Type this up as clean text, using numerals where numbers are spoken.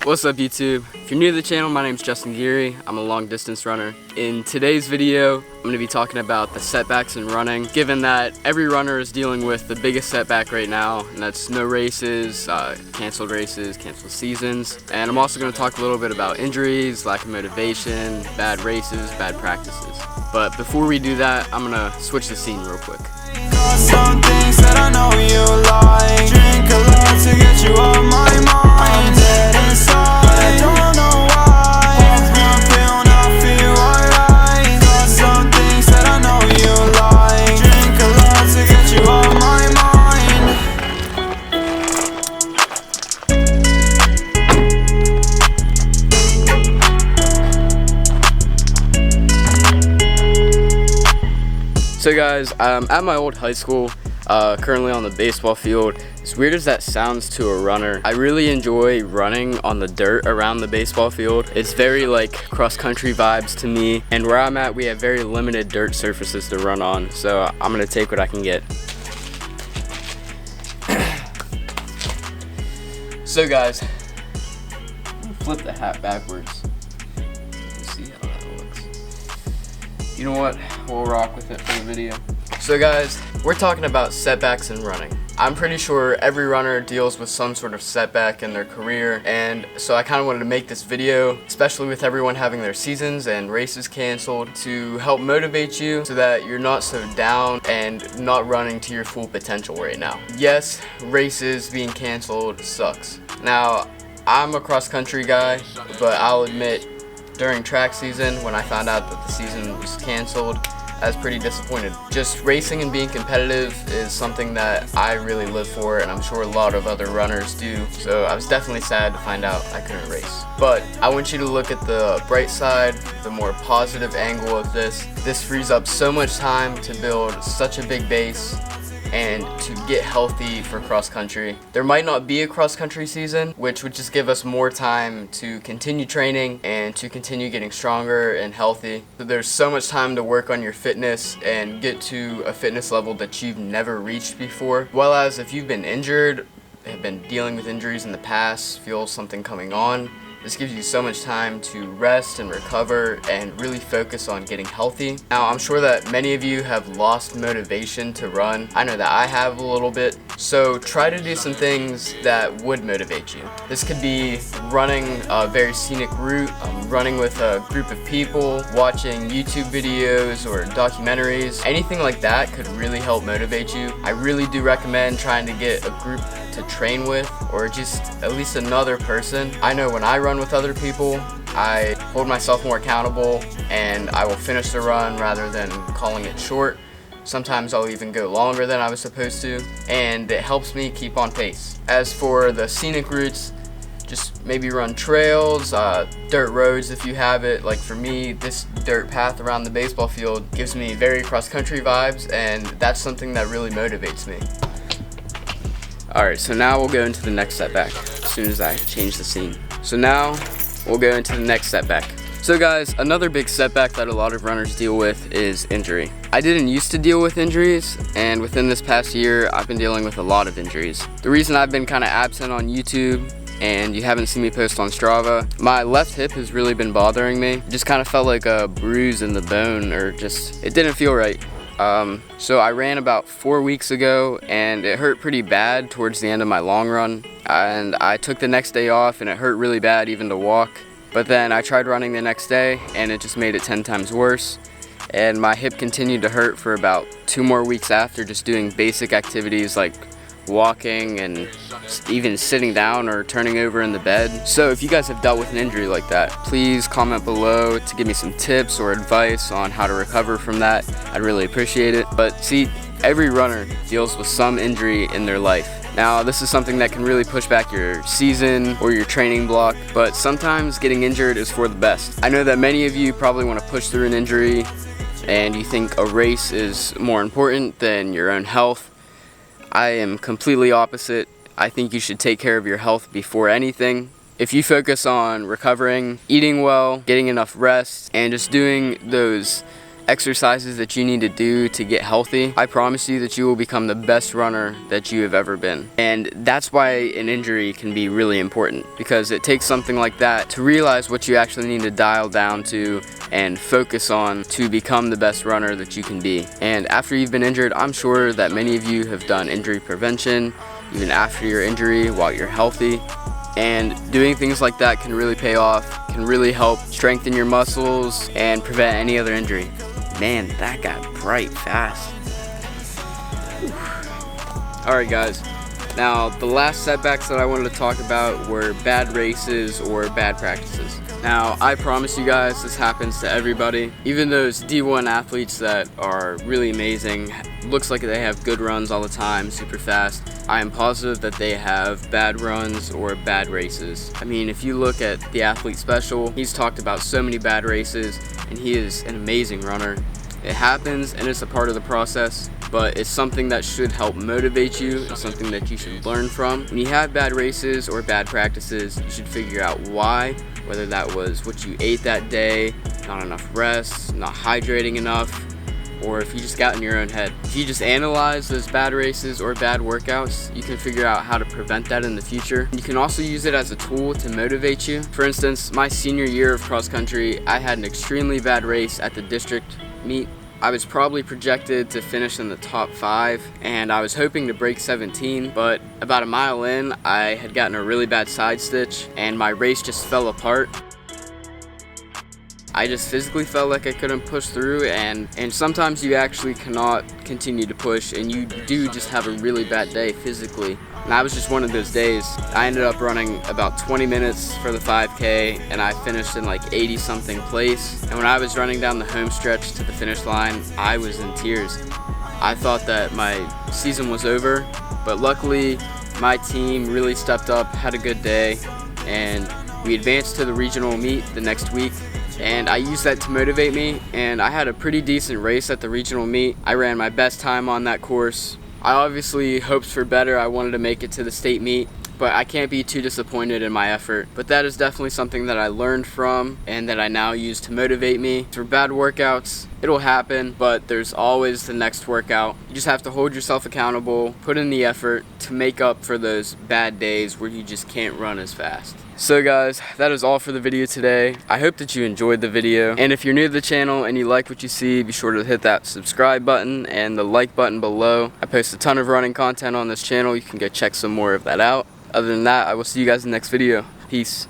What's up YouTube? If you're new to the channel, my name is Justin Geary. I'm a long distance runner. In today's video, I'm going to be talking about the setbacks in running, given that every runner is dealing with the biggest setback right now, and that's no races, canceled seasons. And I'm also going to talk a little bit about injuries, lack of motivation, bad races, bad practices. But before we do that, I'm going to switch the scene real quick. Some things that I know you like. Drink a lot to get you off my mind. I'm dead inside, I don't know why. I feel alright. Got some things that I know you like. Drink a lot to get you off my mind. So guys, I'm at my old high school, currently on the baseball field. As weird as that sounds to a runner, I really enjoy running on the dirt around the baseball field. It's very like cross-country vibes to me, and where I'm at, we have very limited dirt surfaces to run on, so I'm gonna take what I can get. So guys, flip the hat backwards. Let's see how that looks. You know what? We'll rock with it for the video. So guys, we're talking about setbacks in running. I'm pretty sure every runner deals with some sort of setback in their career, and so I kind of wanted to make this video, especially with everyone having their seasons and races canceled, to help motivate you so that you're not so down and not running to your full potential right now. Yes, races being canceled sucks. Now, I'm a cross-country guy, but I'll admit, during track season, when I found out that the season was canceled, I was pretty disappointed. Just racing and being competitive is something that I really live for, and I'm sure a lot of other runners do. So I was definitely sad to find out I couldn't race. But I want you to look at the bright side, the more positive angle of this. This frees up so much time to build such a big base and to get healthy for cross country. There might not be a cross country season, which would just give us more time to continue training and to continue getting stronger and healthy. So there's so much time to work on your fitness and get to a fitness level that you've never reached before. Well, as if you've been injured, have been dealing with injuries in the past, feel something coming on, this gives you so much time to rest and recover and really focus on getting healthy. Now, I'm sure that many of you have lost motivation to run. I know that I have a little bit. So try to do some things that would motivate you. This could be running a very scenic route, running with a group of people, watching YouTube videos or documentaries. Anything like that could really help motivate you. I really do recommend trying to get a group to train with, or just at least another person. I know when I run with other people, I hold myself more accountable and I will finish the run rather than calling it short. Sometimes I'll even go longer than I was supposed to, and it helps me keep on pace. As for the scenic routes, just maybe run trails, dirt roads if you have it. Like for me, this dirt path around the baseball field gives me very cross-country vibes, and that's something that really motivates me. Alright, so now we'll go into the next setback as soon as I change the scene. So now we'll go into the next setback. So guys, another big setback that a lot of runners deal with is injury. I didn't used to deal with injuries, and within this past year, I've been dealing with a lot of injuries. The reason I've been kind of absent on YouTube and you haven't seen me post on Strava, my left hip has really been bothering me. It just kind of felt like a bruise in the bone, or just, it didn't feel right. So I ran about 4 weeks ago, and it hurt pretty bad towards the end of my long run, and I took the next day off and it hurt really bad even to walk. But then I tried running the next day and it just made it 10 times worse, and my hip continued to hurt for about 2 more weeks after just doing basic activities like walking and even sitting down or turning over in the bed. So if you guys have dealt with an injury like that, please comment below to give me some tips or advice on how to recover from that. I'd really appreciate it. But see, every runner deals with some injury in their life. Now, this is something that can really push back your season or your training block, but sometimes getting injured is for the best. I know that many of you probably want to push through an injury and you think a race is more important than your own health. I am completely opposite. I think you should take care of your health before anything. If you focus on recovering, eating well, getting enough rest, and just doing those exercises that you need to do to get healthy, I promise you that you will become the best runner that you have ever been. And that's why an injury can be really important, because it takes something like that to realize what you actually need to dial down to and focus on to become the best runner that you can be. And after you've been injured, I'm sure that many of you have done injury prevention even after your injury while you're healthy. And doing things like that can really pay off, can really help strengthen your muscles and prevent any other injury. Man, that got bright fast. Alright guys, now the last setbacks that I wanted to talk about were bad races or bad practices. Now, I promise you guys this happens to everybody. Even those D1 athletes that are really amazing, looks like they have good runs all the time, super fast, I am positive that they have bad runs or bad races. I mean, if you look at the athlete special, he's talked about so many bad races, and he is an amazing runner. It happens and it's a part of the process, but it's something that should help motivate you. It's something that you should learn from. When you have bad races or bad practices, you should figure out why, whether that was what you ate that day, not enough rest, not hydrating enough, or if you just got in your own head. If you just analyze those bad races or bad workouts, you can figure out how to prevent that in the future. You can also use it as a tool to motivate you. For instance, my senior year of cross country, I had an extremely bad race at the district meet. I was probably projected to finish in the top 5, and I was hoping to break 17, but about a mile in, I had gotten a really bad side stitch, and my race just fell apart. I just physically felt like I couldn't push through, and sometimes you actually cannot continue to push, and you do just have a really bad day physically. And that was just one of those days. I ended up running about 20 minutes for the 5K, and I finished in like 80 something place. And when I was running down the home stretch to the finish line, I was in tears. I thought that my season was over, but luckily my team really stepped up, had a good day, and we advanced to the regional meet the next week. And I used that to motivate me, and I had a pretty decent race at the regional meet. I ran my best time on that course. I obviously hoped for better. I wanted to make it to the state meet, but I can't be too disappointed in my effort. But that is definitely something that I learned from and that I now use to motivate me. For bad workouts, it'll happen, but there's always the next workout. You just have to hold yourself accountable, put in the effort to make up for those bad days where you just can't run as fast. So guys, that is all for the video today. I hope that you enjoyed the video, and if you're new to the channel and you like what you see, be sure to hit that subscribe button and the like button below. I post a ton of running content on this channel. You can go check some more of that out. Other than that, I will see you guys in the next video. Peace.